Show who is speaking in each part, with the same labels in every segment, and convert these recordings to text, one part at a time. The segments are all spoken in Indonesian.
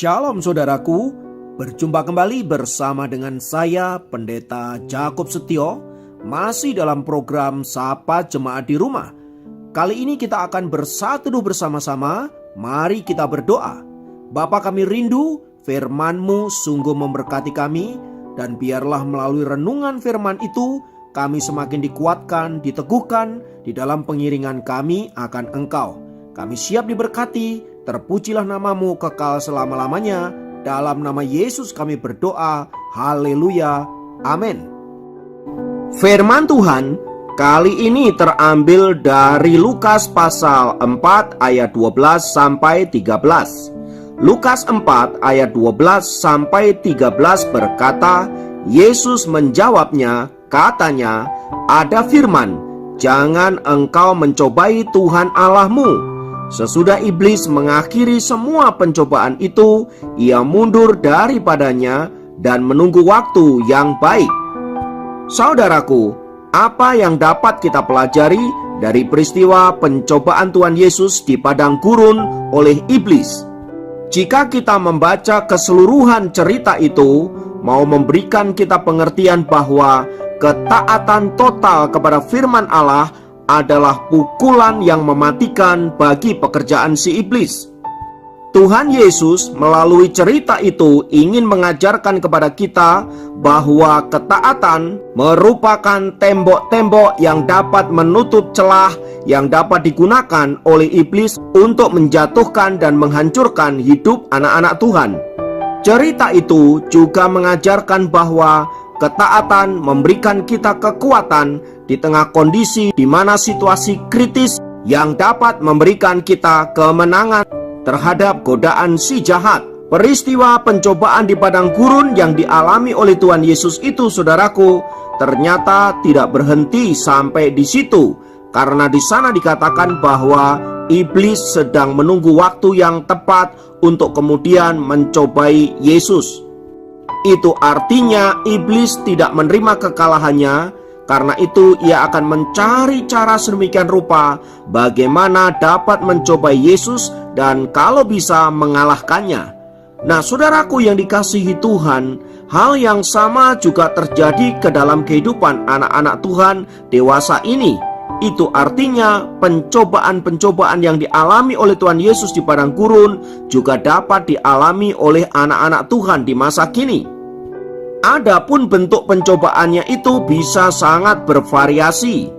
Speaker 1: Shalom saudaraku, berjumpa kembali bersama dengan saya Pendeta Jakob Setio, masih dalam program Sapa Jemaat di Rumah. Kali ini kita akan bersatu bersama-sama, mari kita berdoa. Bapa, kami rindu firman-Mu sungguh memberkati kami, dan biarlah melalui renungan firman itu kami semakin dikuatkan, diteguhkan di dalam pengiringan kami akan Engkau. Kami siap diberkati. Terpujilah namamu kekal selama-lamanya. Dalam nama Yesus kami berdoa. Haleluya. Amin. Firman Tuhan kali ini terambil dari Lukas pasal 4 ayat 12 sampai 13. Lukas 4 ayat 12 sampai 13 berkata, Yesus menjawabnya, katanya, ada firman, jangan engkau mencobai Tuhan Allahmu. Sesudah iblis mengakhiri semua pencobaan itu, ia mundur daripadanya dan menunggu waktu yang baik. Saudaraku, apa yang dapat kita pelajari dari peristiwa pencobaan Tuhan Yesus di padang gurun oleh iblis? Jika kita membaca keseluruhan cerita itu, mau memberikan kita pengertian bahwa ketaatan total kepada firman Allah adalah pukulan yang mematikan bagi pekerjaan si iblis. Tuhan Yesus melalui cerita itu ingin mengajarkan kepada kita bahwa ketaatan merupakan tembok-tembok yang dapat menutup celah yang dapat digunakan oleh iblis untuk menjatuhkan dan menghancurkan hidup anak-anak Tuhan. Cerita itu juga mengajarkan bahwa ketaatan memberikan kita kekuatan di tengah kondisi di mana situasi kritis yang dapat memberikan kita kemenangan terhadap godaan si jahat. Peristiwa pencobaan di padang gurun yang dialami oleh Tuhan Yesus itu, saudaraku, ternyata tidak berhenti sampai di situ, karena di sana dikatakan bahwa iblis sedang menunggu waktu yang tepat untuk kemudian mencobai Yesus. Itu artinya iblis tidak menerima kekalahannya. Karena itu ia akan mencari cara sedemikian rupa bagaimana dapat mencobai Yesus dan kalau bisa mengalahkannya. Nah, saudaraku yang dikasihi Tuhan, hal yang sama juga terjadi ke dalam kehidupan anak-anak Tuhan dewasa ini. Itu artinya pencobaan-pencobaan yang dialami oleh Tuhan Yesus di padang gurun juga dapat dialami oleh anak-anak Tuhan di masa kini. Adapun bentuk pencobaannya itu bisa sangat bervariasi.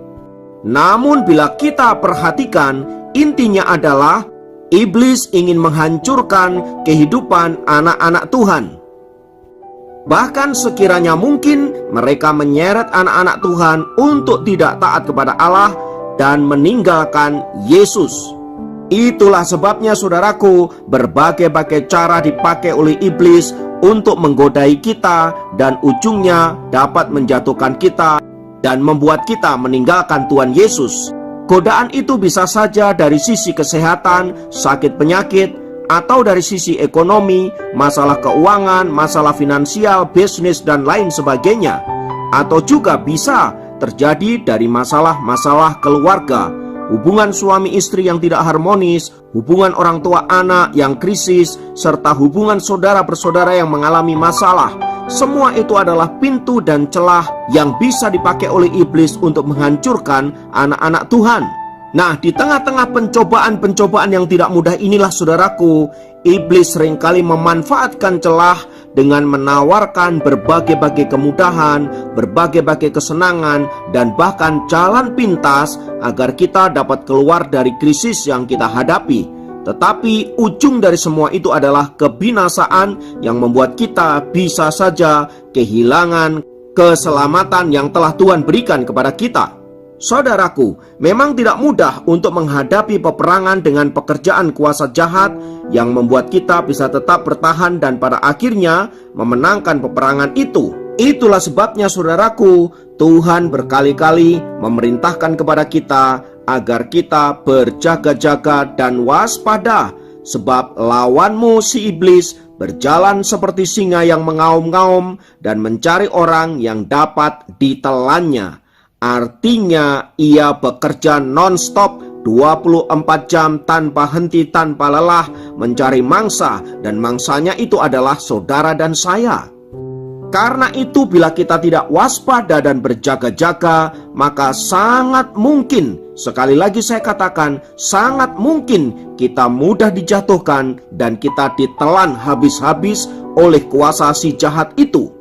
Speaker 1: Namun bila kita perhatikan, intinya adalah iblis ingin menghancurkan kehidupan anak-anak Tuhan. Bahkan sekiranya mungkin mereka menyeret anak-anak Tuhan untuk tidak taat kepada Allah dan meninggalkan Yesus. Itulah sebabnya, saudaraku, berbagai-bagai cara dipakai oleh iblis untuk menggodai kita dan ujungnya dapat menjatuhkan kita dan membuat kita meninggalkan Tuhan Yesus. Godaan itu bisa saja dari sisi kesehatan, sakit penyakit, atau dari sisi ekonomi, masalah keuangan, masalah finansial, bisnis, dan lain sebagainya. Atau juga bisa terjadi dari masalah-masalah keluarga, hubungan suami istri yang tidak harmonis, hubungan orang tua anak yang krisis, serta hubungan saudara bersaudara yang mengalami masalah. Semua itu adalah pintu dan celah yang bisa dipakai oleh iblis untuk menghancurkan anak-anak Tuhan. Nah, di tengah-tengah pencobaan-pencobaan yang tidak mudah inilah, saudaraku, iblis seringkali memanfaatkan celah dengan menawarkan berbagai-bagai kemudahan, berbagai-bagai kesenangan, dan bahkan jalan pintas agar kita dapat keluar dari krisis yang kita hadapi. Tetapi ujung dari semua itu adalah kebinasaan yang membuat kita bisa saja kehilangan keselamatan yang telah Tuhan berikan kepada kita. Saudaraku, memang tidak mudah untuk menghadapi peperangan dengan pekerjaan kuasa jahat yang membuat kita bisa tetap bertahan dan pada akhirnya memenangkan peperangan itu. Itulah sebabnya, saudaraku, Tuhan berkali-kali memerintahkan kepada kita agar kita berjaga-jaga dan waspada, sebab lawanmu si iblis berjalan seperti singa yang mengaum-ngaum dan mencari orang yang dapat ditelannya. Artinya ia bekerja non-stop 24 jam tanpa henti, tanpa lelah mencari mangsa, dan mangsanya itu adalah saudara dan saya. Karena itu bila kita tidak waspada dan berjaga-jaga, maka sangat mungkin, sekali lagi saya katakan, sangat mungkin kita mudah dijatuhkan dan kita ditelan habis-habis oleh kuasa si jahat itu.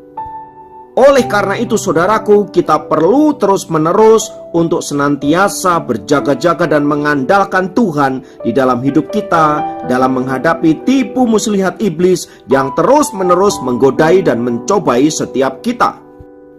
Speaker 1: Oleh karena itu saudaraku, kita perlu terus-menerus untuk senantiasa berjaga-jaga dan mengandalkan Tuhan di dalam hidup kita, dalam menghadapi tipu muslihat iblis yang terus-menerus menggodai dan mencobai setiap kita.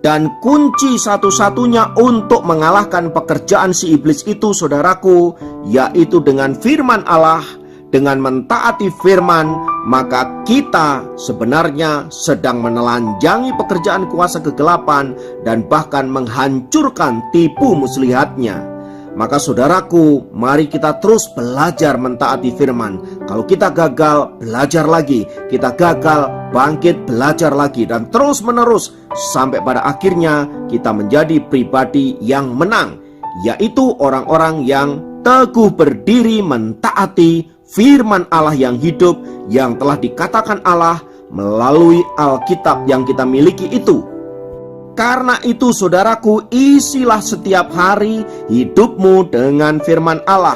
Speaker 1: Dan kunci satu-satunya untuk mengalahkan pekerjaan si iblis itu saudaraku, yaitu dengan firman Allah. Dengan mentaati firman, maka kita sebenarnya sedang menelanjangi pekerjaan kuasa kegelapan dan bahkan menghancurkan tipu muslihatnya. Maka saudaraku, mari kita terus belajar mentaati firman. Kalau kita gagal, belajar lagi. Kita gagal, bangkit, belajar lagi. Dan terus menerus sampai pada akhirnya kita menjadi pribadi yang menang, yaitu orang-orang yang teguh berdiri mentaati firman Allah yang hidup, yang telah dikatakan Allah melalui Alkitab yang kita miliki itu. Karena itu saudaraku, isilah setiap hari hidupmu dengan firman Allah.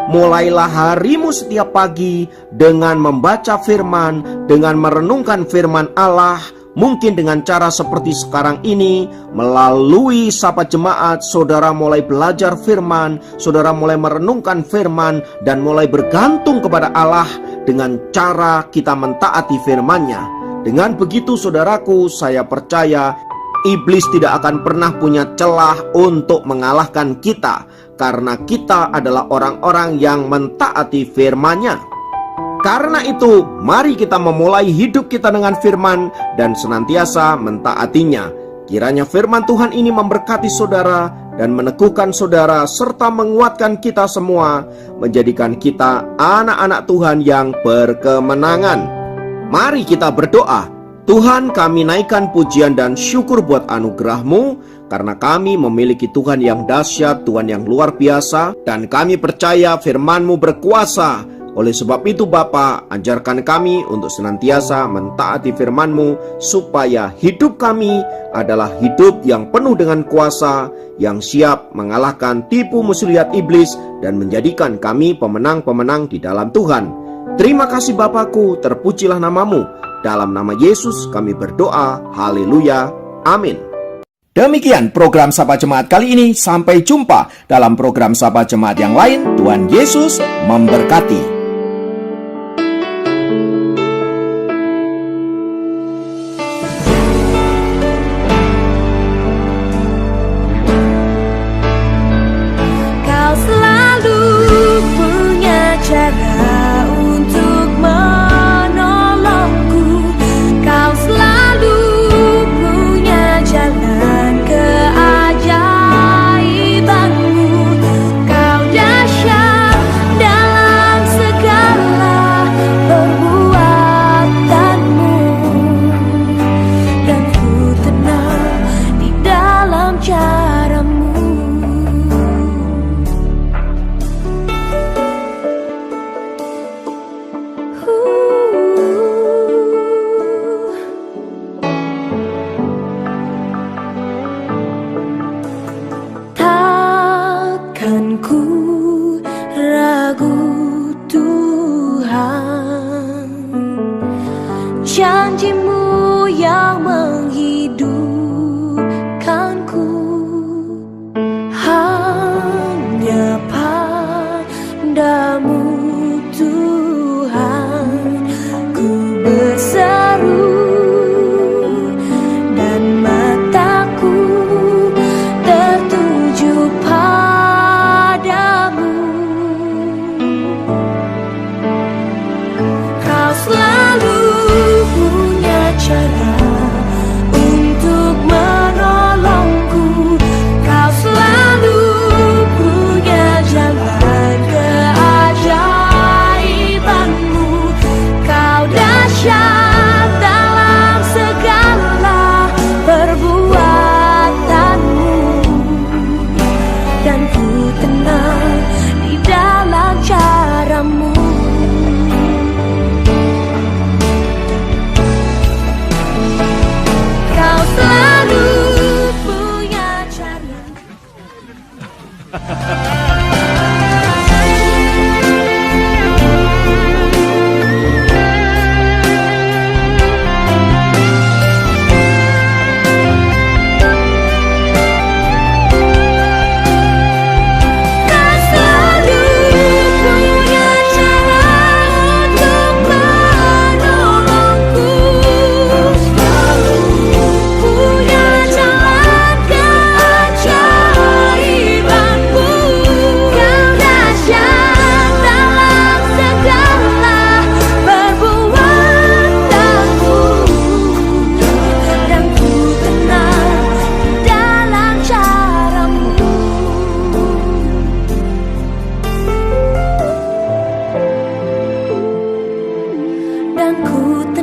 Speaker 1: Mulailah harimu setiap pagi dengan membaca firman, dengan merenungkan firman Allah. Mungkin dengan cara seperti sekarang ini, melalui Sapa Jemaat, saudara mulai belajar firman, saudara mulai merenungkan firman, dan mulai bergantung kepada Allah dengan cara kita mentaati firman-Nya. Dengan begitu saudaraku, saya percaya iblis tidak akan pernah punya celah untuk mengalahkan kita, karena kita adalah orang-orang yang mentaati firman-Nya. Karena itu, mari kita memulai hidup kita dengan firman dan senantiasa mentaatinya. Kiranya firman Tuhan ini memberkati saudara dan meneguhkan saudara serta menguatkan kita semua, menjadikan kita anak-anak Tuhan yang berkemenangan. Mari kita berdoa. Tuhan, kami naikkan pujian dan syukur buat anugerah-Mu, karena kami memiliki Tuhan yang dahsyat, Tuhan yang luar biasa, dan kami percaya firman-Mu berkuasa. Oleh sebab itu Bapa, ajarkan kami untuk senantiasa mentaati firman-Mu, supaya hidup kami adalah hidup yang penuh dengan kuasa, yang siap mengalahkan tipu muslihat iblis dan menjadikan kami pemenang-pemenang di dalam Tuhan. Terima kasih Bapakku, terpujilah nama-Mu. Dalam nama Yesus kami berdoa, haleluya, amin. Demikian program Sapa Jemaat kali ini. Sampai jumpa dalam program Sapa Jemaat yang lain. Tuhan Yesus memberkati.
Speaker 2: Janji-Mu yang menghidupkanku, hanya pada-Mu Tuhan ku berseru, dan mataku tertuju pada-Mu. Kau selalu punya cara untuk menolongku. Kau selalu punya jalan keajaiban-Mu. Kau dahsyat dalam segala perbuatan-Mu, dan ku tenang di dalam ku